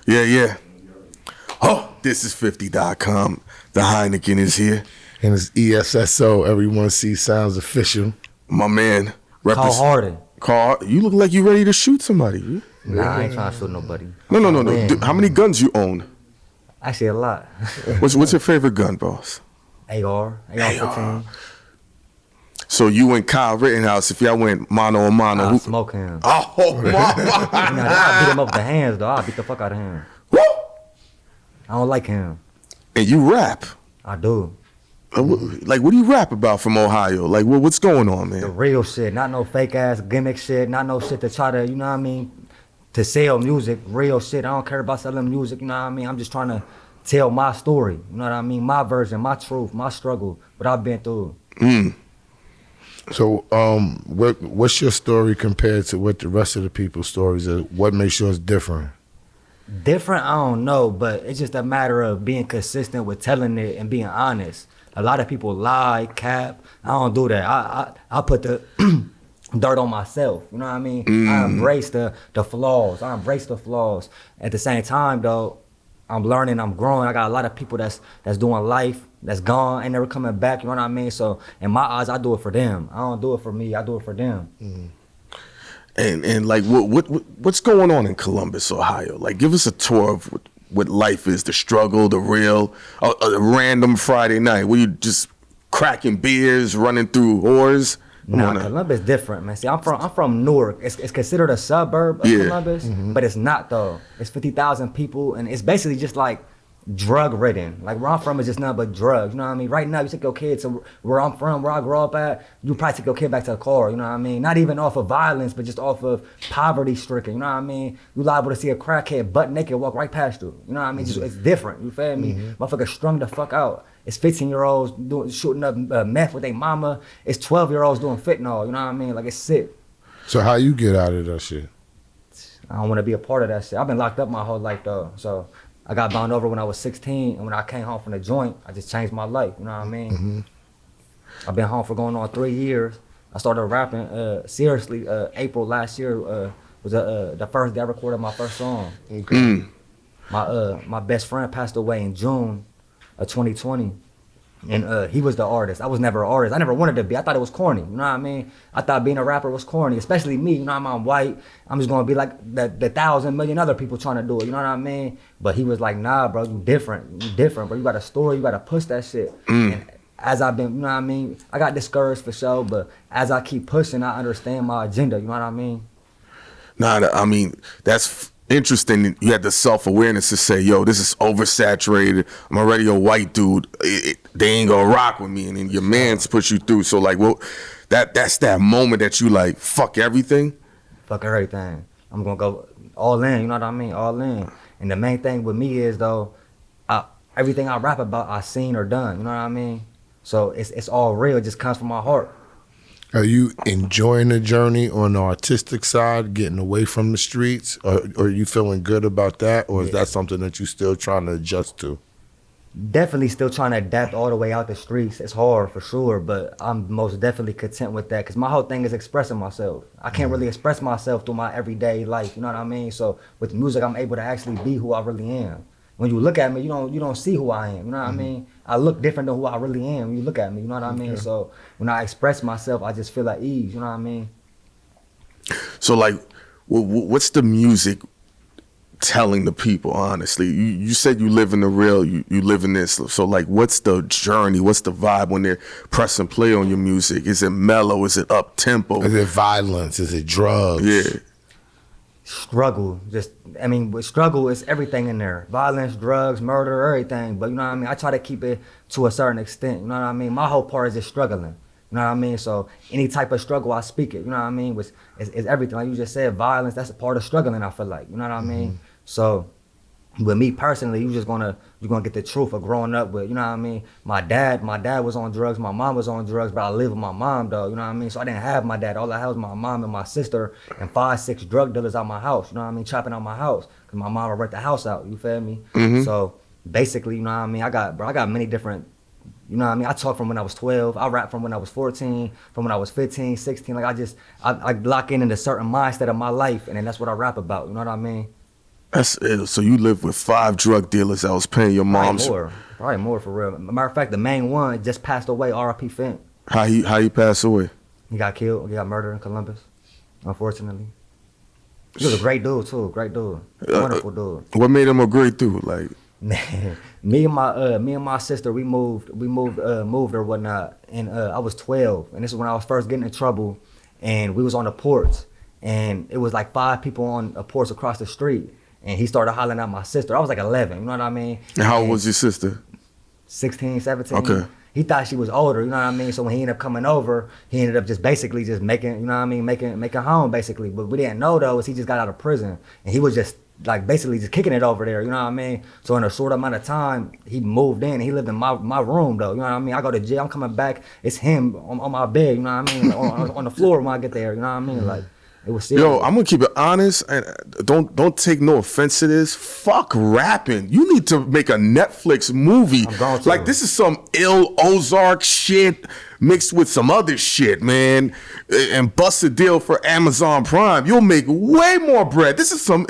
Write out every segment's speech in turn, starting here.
Yeah, yeah. Oh, this is 50.com. The Heineken is here. And it's ESSO, Everyone Sees Sounds Official. My man. Carl Harden. Carl, you look like you ready to shoot somebody. Nah, I ain't trying to shoot nobody. No. How many guns you own? Actually, a lot. What's your favorite gun, boss? AR 15. So you and Kyle Rittenhouse, if y'all went mano a mano. I'll smoke him. Oh, my. I'll beat him up with the hands, though. I'll beat the fuck out of him. Woo! I don't like him. And you rap. I do. Like, what do you rap about from Ohio? Like, what's going on, man? The real shit, not no fake-ass gimmick shit, not no shit to try to, you know what I mean, to sell music, real shit. I don't care about selling music, you know what I mean? I'm just trying to tell my story, you know what I mean? My version, my truth, my struggle, what I've been through. So, what's your story compared to what the rest of the people's stories are? What makes yours different? Different, I don't know, but it's just a matter of being consistent with telling it and being honest. A lot of people lie, cap. I don't do that. I put the dirt on myself. You know what I mean? I embrace the flaws. I embrace the flaws. At the same time, though, I'm learning, I'm growing. I got a lot of people that's doing life, that's gone, ain't never coming back. You know what I mean? So in my eyes, I do it for them. I don't do it for me. I do it for them. And like, what's going on in Columbus, Ohio? Like, give us a tour of what life is, the struggle, the real, a random Friday night where you just cracking beers, running through whores. Nah, Columbus different, man. See, I'm from Newark. It's considered a suburb of Columbus, but it's not though. It's 50,000 people, and it's basically just like drug ridden. Like where I'm from is just nothing but drugs. You know what I mean? Right now, you take your kid to where I'm from, where I grew up at, you probably take your kid back to the car. You know what I mean? Not even off of violence, but just off of poverty stricken. You know what I mean? You liable to see a crackhead butt naked walk right past you. You know what I mean? Just, it's different. You feel me? Motherfucker strung the fuck out. It's 15-year-olds shooting up meth with their mama. It's 12-year-olds doing fentanyl. You know what I mean? Like, it's sick. So how you get out of that shit? I don't want to be a part of that shit. I've been locked up my whole life though. So I got bound over when I was 16, and when I came home from the joint, I just changed my life. You know what I mean? I've been home for going on 3 years. I started rapping seriously. April last year was the first day I recorded my first song. My best friend passed away in June of 2020. And he was the artist. I was never an artist. I never wanted to be. I thought it was corny. You know what I mean? I thought being a rapper was corny, especially me. You know, I'm white. I'm just gonna be like the 1,000 million other people trying to do it. You know what I mean? But he was like, nah, bro, you different. You different, bro. You got a story. You got to push that shit. And as I've been, you know what I mean? I got discouraged for sure, but as I keep pushing, I understand my agenda. You know what I mean? Nah, I mean, that's interesting. You had the self-awareness to say, yo, this is oversaturated. I'm already a white dude. They ain't gonna rock with me. And then your man's push you through. So like, well, that's that moment that you like, fuck everything. Fuck everything. I'm gonna go all in, you know what I mean? All in. And the main thing with me is though, everything I rap about, I seen or done, you know what I mean? So it's all real, it just comes from my heart. Are you enjoying the journey on the artistic side, getting away from the streets? Or are you feeling good about that? Or is that something that you're still trying to adjust to? Definitely still trying to adapt all the way out the streets. It's hard for sure, but I'm most definitely content with that because my whole thing is expressing myself. I can't really express myself through my everyday life, you know what I mean? So with music, I'm able to actually be who I really am. When you look at me, you don't see who I am, you know what I mean? I look different than who I really am when you look at me, you know what I mean? So when I express myself, I just feel at ease, you know what I mean? So like, what's the music telling the people, honestly? You said you live in the real, you live in this. So like, what's the journey? What's the vibe when they're pressing play on your music? Is it mellow? Is it up-tempo? Is it violence? Is it drugs? Yeah. Struggle, with struggle is everything in there. Violence, drugs, murder, everything. But you know what I mean? I try to keep it to a certain extent, you know what I mean? My whole part is just struggling, you know what I mean? So any type of struggle, I speak it, you know what I mean? It's everything, like you just said, violence, that's a part of struggling, I feel like, you know what I mean? So with me personally, you're gonna get the truth of growing up with, you know what I mean? My dad was on drugs, my mom was on drugs, but I live with my mom though, you know what I mean? So I didn't have my dad. All I had was my mom and my sister and 5, 6 drug dealers out my house, you know what I mean? Chopping out my house, cause my mom would rent the house out, you feel me? So basically, you know what I mean? I got many different, you know what I mean? I talk from when I was 12, I rap from when I was 14, from when I was 15, 16, like I lock into certain mindset of my life and then that's what I rap about, you know what I mean? That's ill. So you live with 5 drug dealers that was paying your mom's. Probably more for real. Matter of fact, the main one just passed away. R.I.P. Fent. How he passed away? He got killed. He got murdered in Columbus. Unfortunately. He was a great dude too. Great dude. Wonderful dude. What made him a great dude? Like, me and my sister, we moved or whatnot, and I was 12, and this is when I was first getting in trouble, and we was on the porch, and it was like 5 people on a porch across the street, and he started hollering at my sister. I was like 11, you know what I mean? and how old was your sister? 16, 17. Okay. He thought she was older, you know what I mean? So when he ended up coming over, he ended up just basically just making, you know what I mean, making home basically. But we didn't know though, is he just got out of prison, and he was just like basically just kicking it over there, you know what I mean? So in a short amount of time, he moved in. He lived in my room though, you know what I mean? I go to jail, I'm coming back, it's him on my bed, you know what I mean? on the floor when I get there, you know what I mean? Like, it was serious. Yo, I'm gonna keep it honest, and don't take no offense to this. Fuck rapping. You need to make a Netflix movie. I'm going to. Like, this is some ill Ozark shit mixed with some other shit, man, and bust a deal for Amazon Prime. You'll make way more bread. This is some.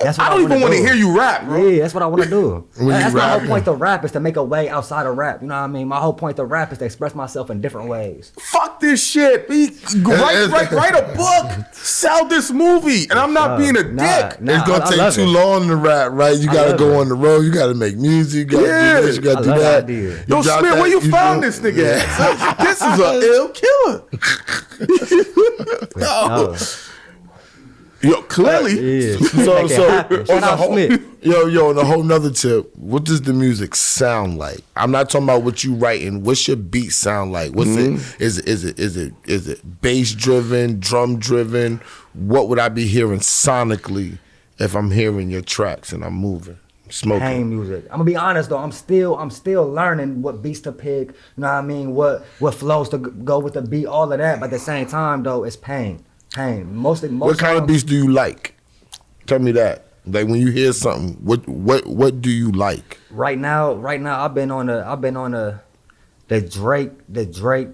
That's what I don't even want to do. hear you rap, bro. Yeah, that's what I want to do. When you That's my rap, whole point to rap, is to make a way outside of rap. You know what I mean? My whole point to rap is to express myself in different ways. Fuck this shit. Write a book. Sell this movie. And I'm not being a dick. It's gonna I take love too it. long to rap, right? You gotta love go it. on the road. You gotta make music. You gotta do this. You gotta I do love that. the idea. Yo, You drop Smith, that, where you found do- this nigga at? This is an ill killer. Oh. Yo, clearly. Yeah. So Make it happen. Shout on a out whole, Smith. yo, on a whole nother tip, what does the music sound like? I'm not talking about what you writing. What's your beat sound like? What's it? Is it bass driven, drum driven? What would I be hearing sonically if I'm hearing your tracks and I'm moving, smoking? Pain music. I'm gonna be honest though. I'm still learning what beats to pick. You know what I mean? What flows to go with the beat. All of that. But at the same time though, it's pain. Most What kind of songs- beats do you like? Tell me that. Like when you hear something, what do you like? Right now, I've been on the Drake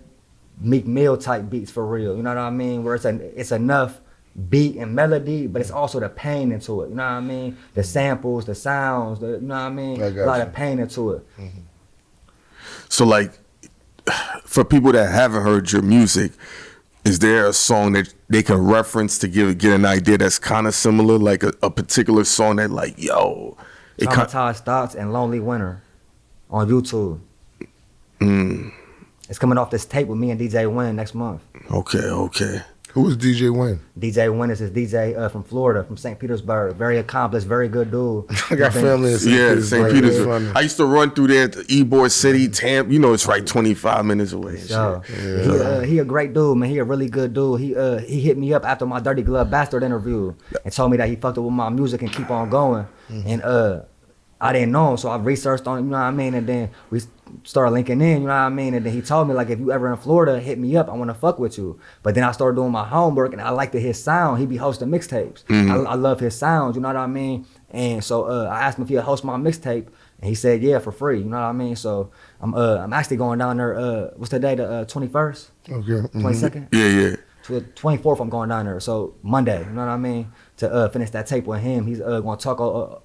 Meek Mill type beats for real. You know what I mean? Where it's enough beat and melody, but it's also the pain into it. You know what I mean? The samples, the sounds, you know what I mean? I A got lot you. of pain into it. So, like, for people that haven't heard your music, is there a song that they can reference to get an idea that's kind of similar, like a particular song that, like, yo, it kind Traumatized Thoughts and Lonely Winter on YouTube. It's coming off this tape with me and DJ Win next month. okay. Who was DJ Wayne? DJ Win is this DJ from Florida, from St. Petersburg. Very accomplished, very good dude. I got family in St. Yeah, Petersburg. St. Petersburg. Funny. I used to run through there to Ybor City, Tampa. You know, it's right 25 minutes away. And So, shit. he a great dude, man. He a really good dude. He hit me up after my Dirty Glove Bastard interview and told me that he fucked up with my music and keep on going. And I didn't know him, so I researched on him, you know what I mean? And then we started linking in, you know what I mean? And then he told me, like, if you ever in Florida, hit me up. I want to fuck with you. But then I started doing my homework, and I liked his sound. He be hosting mixtapes. I love his sounds, you know what I mean? And so I asked him if he'd host my mixtape, and he said, yeah, for free, you know what I mean? So I'm actually going down there, what's the day, the 21st? Okay. 22nd? Yeah. To the 24th, I'm going down there. So Monday, you know what I mean? To finish that tape with him. He's going to talk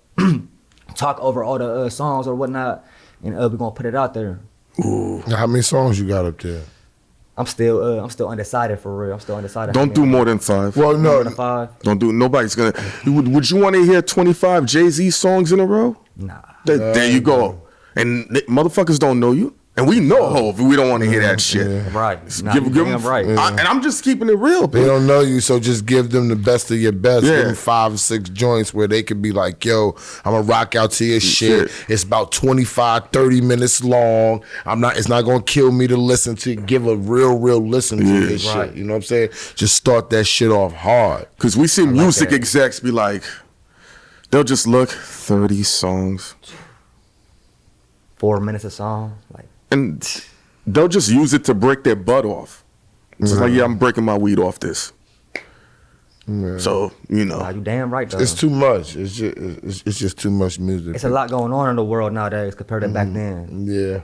talk over all the songs or whatnot, and we're going to put it out there. Now, how many songs you got up there? I'm still undecided for real. I'm still undecided. Don't do more than 5. Well, no. More than 5. Don't do. Nobody's gonna. Would you want to hear 25 Jay-Z songs in a row? Nah. There you go. And motherfuckers don't know you, and we know Hov. We don't want to hear that shit. Right. Nah, Give you them damn right. and I'm just keeping it real, They bro. don't know you, so just give them the best of your best. Yeah. Give them 5 or 6 joints where they could be like, yo, I'm gonna rock out to your shit. It's about 25, 30 minutes long. It's not gonna kill me to listen to. Give a real listen to this Right. shit. You know what I'm saying? Just start that shit off hard. Because we see music that. execs be like, they'll just look 30 songs, 4 minutes a song. Like, and they'll just use it to break their butt off. It's like, yeah, I'm breaking my weed off this. So, you know. nah, you damn right, though. It's too much. It's just too much music. It's a lot going on in the world nowadays compared to back then. Yeah.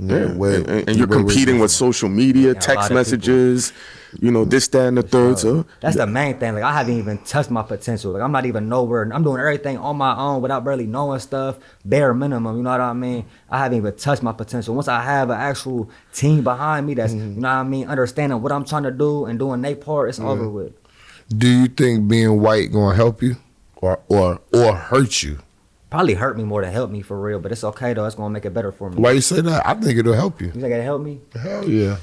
Yeah, Way- and you're way competing with social media, Yeah, a text lot of messages, this, that, and the third. So That's the main thing. Like I haven't even touched my potential. Like I'm not even nowhere. I'm doing everything on my own without barely knowing stuff. Bare minimum. You know what I mean? I haven't even touched my potential. Once I have an actual team behind me that's you know what I mean, understanding what I'm trying to do and doing their part, it's over with. Do you think being white gonna help you or hurt you? Probably hurt me more than help me for real, but it's okay though. It's gonna make it better for me. Why you say that? I think it'll help you. You think it'll help me? Hell yeah.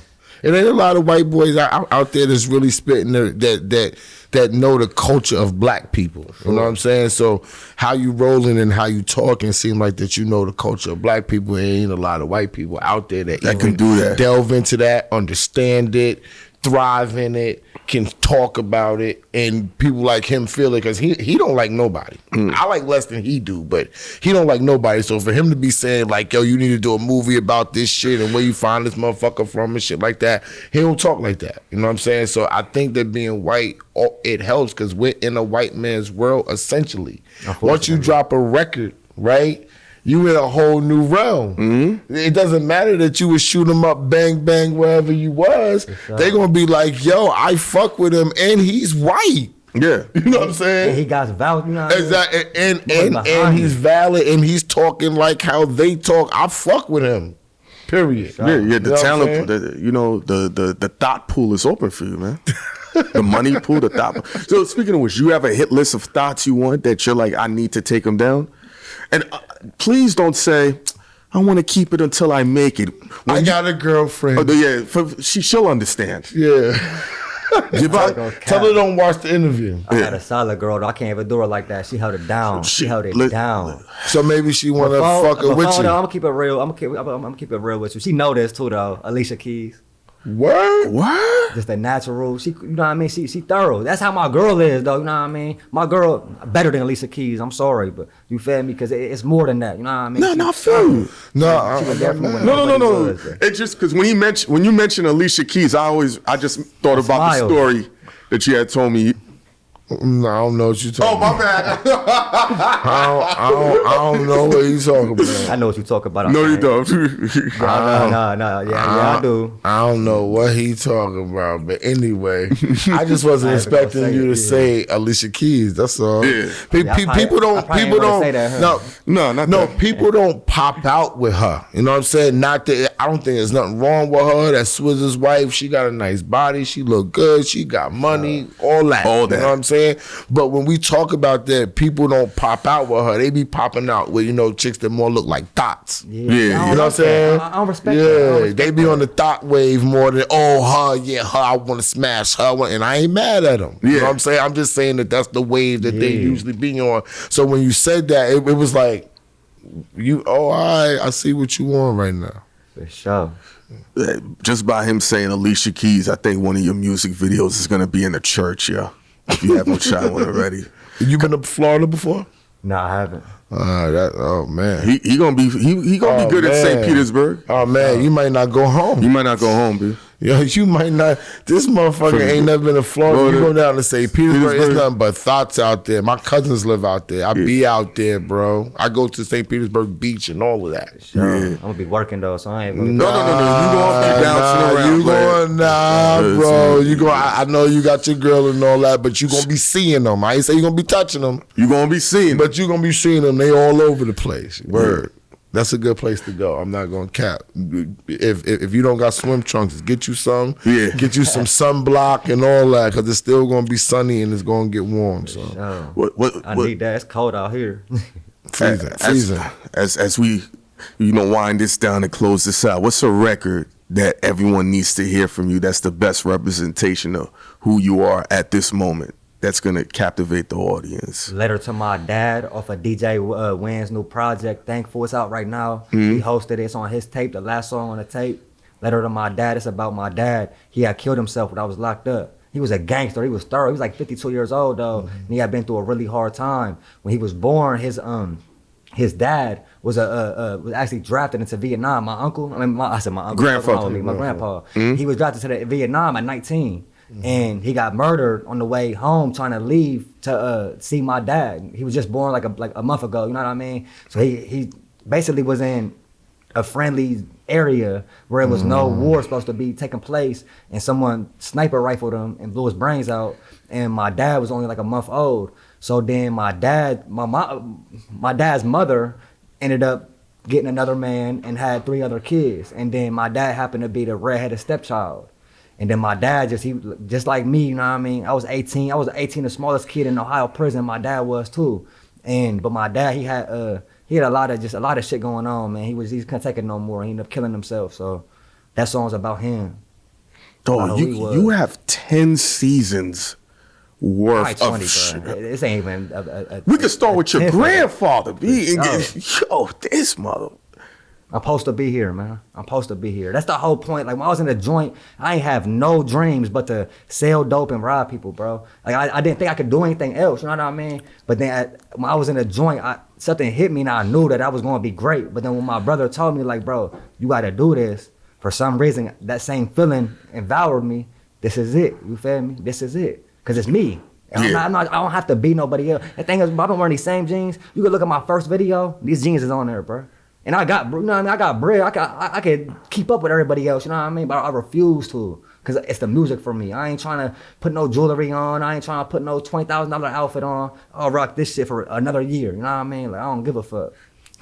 It ain't a lot of white boys out there that's really spitting that know the culture of black people. You know what I'm saying? So how you rolling and how you talking seem like that you know the culture of black people. Ain't a lot of white people out there that That even can do that. delve into that, understand it, thrive in it, can talk about it, and people like him feel it because he don't like nobody. I like less than he do, but he don't like nobody. So for him to be saying like, yo, you need to do a movie about this shit and where you find this motherfucker from and shit like that, he don't talk like that. You know what I'm saying? So I think that being white, it helps because we're in a white man's world essentially. Once you drop a record, right? You in a whole new realm. It doesn't matter that you would shoot him up, bang, bang, wherever you was. They gonna be like, yo, I fuck with him and he's white. yeah, You know what I'm saying? And he got value. You know what I mean? Exactly. And behind he's you. valid and he's talking like how they talk. I fuck with him. Period. yeah. You know The what I'm talent, saying? the thought pool is open for you, man. The money pool, the thought pool. So speaking of which, you have a hit list of thoughts you want that you're like, I need to take them down. And please don't say, I want to keep it until I make it. I got a girlfriend. She'll understand. Yeah. Give up. Tell her don't watch the interview. I had a solid girl though. I can't even do her like that. She held it down. She held it down. So maybe she wanna fuck her with you. I'm gonna keep it real. I'm gonna keep it real with you. She know this too though. Alicia Keys. Word? What? Just a natural. She, you know what I mean. She thorough. That's how my girl is, though. You know what I mean. My girl better than Alicia Keys. I'm sorry, but you feel me? Because it's more than that. You know what I mean. No, I feel you. No, She was there for me when No. nobody was. It's just because when you mention Alicia Keys, I just thought about the smiled. story that you had told me. No, I don't know what you talking about. bad. I don't know what you talking about. I know what you talk about. No, you don't. No. Yeah, I do. I don't know what he talking about, but anyway, I just wasn't I ain't gonna expecting say you it, to yeah. say Alicia Keys. That's all. Yeah. Yeah, I probably- People I probably ain't don't. gonna say that, huh? No, Not no. that. People don't pop out with her. You know what I'm saying? Not that I don't think there's nothing wrong with her. That's Swizz's wife. She got a nice body. She look good. She got money. All that. All You that. know what I'm saying? But when we talk about that, people don't pop out with her. They be popping out with chicks that more look like thoughts. Yeah, I don't you know what I'm like that. saying? I don't respect Yeah, that. I don't respect they be that. on the thought wave more than her. I want to smash her, and I ain't mad at them. You Yeah. know what I'm saying? I'm just saying that that's the wave that they Yeah. usually be on. So when you said that, it was like, all right, I see what you want right now. For sure. Just by him saying Alicia Keys, I think one of your music videos is gonna be in a church, yeah. If you haven't shot one already, You been to Florida before? No, I haven't. Oh man. he gonna be Oh, good at St. man. Petersburg. Oh man, you might not go home. You might not go home, B. Yo, you might not. This motherfucker ain't never been to Florida. You go down to St. Petersburg, it's nothing but thoughts out there. My cousins live out there. I be out there, bro. I go to St. Petersburg Beach and all of that. Sure. Yeah. I'm gonna be working though, so I ain't gonna. No. You gonna be bouncing around. You going bro? You go. I know you got your girl and all that, but you gonna be seeing them. I ain't say you gonna be touching them, You gonna be seeing, but you gonna be seeing them. They all over the place. Word. That's a good place to go. I'm not gonna cap. If you don't got swim trunks, get you some. Yeah. Get you some sunblock and all that, cause it's still gonna be sunny and it's gonna get warm. So Sure. what I need that. It's cold out here. freezing. as we wind this down and close this out, what's a record that everyone needs to hear from you that's the best representation of who you are at this moment, that's gonna captivate the audience? Letter to My Dad off of DJ Wynn's new project, Thankful. It's out right now. He hosted it. It's on his tape, the last song on the tape. Letter to My Dad. It's about my dad. He had killed himself when I was locked up. He was a gangster. He was thorough. He was like 52 years old though, and he had been through a really hard time. When he was born, his dad was was actually drafted into Vietnam. My uncle, I said my uncle, Grandfather. my grandpa. He was drafted to Vietnam at 19. And he got murdered on the way home, trying to leave to see my dad. He was just born like a month ago. You know what I mean? So he basically was in a friendly area where it was no war supposed to be taking place, and someone sniper rifled him and blew his brains out. And my dad was only like a month old. So then my dad's mother ended up getting another man and had 3 other kids. And then my dad happened to be the redheaded stepchild. And then my dad just like me, you know what I mean? I was 18, the smallest kid in Ohio prison. My dad was too. But my dad, he had a lot of shit going on, man. He couldn't take it no more. He ended up killing himself. So that song's about him. Dog, you have 10 seasons worth Probably 20, of shit. bro. This ain't even We could start with your 10th of it. grandfather, B. Oh. This mother. I'm supposed to be here, man. I'm supposed to be here. That's the whole point. Like when I was in the joint, I ain't have no dreams but to sell dope and rob people, bro. Like I didn't think I could do anything else, you know what I mean? But then when I was in the joint, something hit me and I knew that I was gonna be great. But then when my brother told me like, bro, you gotta do this, for some reason, that same feeling empowered me. This is it, you feel me? This is it, cause it's me. And Yeah. I don't have to be nobody else. The thing is, I've been wearing these same jeans. You can look at my first video, these jeans is on there, bro. And I got, you know what I mean? I got bread. I could keep up with everybody else, you know what I mean? But I refuse to, because it's the music for me. I ain't trying to put no jewelry on. I ain't trying to put no $20,000 outfit on. I'll rock this shit for another year, you know what I mean? Like, I don't give a fuck.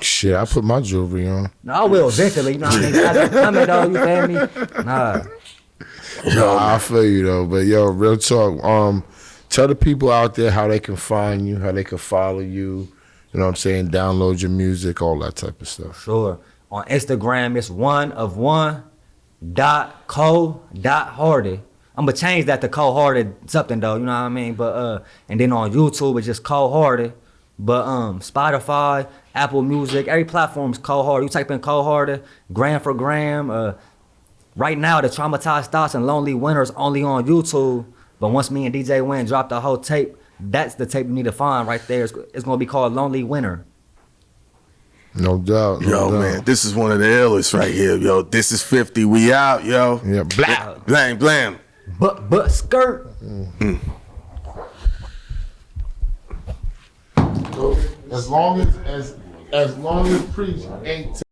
Shit, I put my jewelry on. No, I will eventually, you know what I mean? As I'm coming, though, you feel me? Nah. I feel you though, but yo, real talk. Tell the people out there how they can find you, how they can follow you. You know what I'm saying? Download your music, all that type of stuff. Sure. On Instagram, it's oneof1.co.hardy. I'm gonna change that to cold-hearted something though, you know what I mean? But and then on YouTube it's just cold-hearted. But Spotify, Apple Music, every platform's cold-hearted. You type in cold-hearted, gram for gram. Right now, the Traumatized Thoughts and Lonely Winners only on YouTube. But once me and DJ Win drop the whole tape, that's the tape you need to find right there. It's gonna be called Lonely Winner. No doubt. No Yo, doubt. man, this is one of the illest right here, yo. This is 50. We out, yo. Yeah, blah. Blam, blam. But skirt. As long as Preach ain't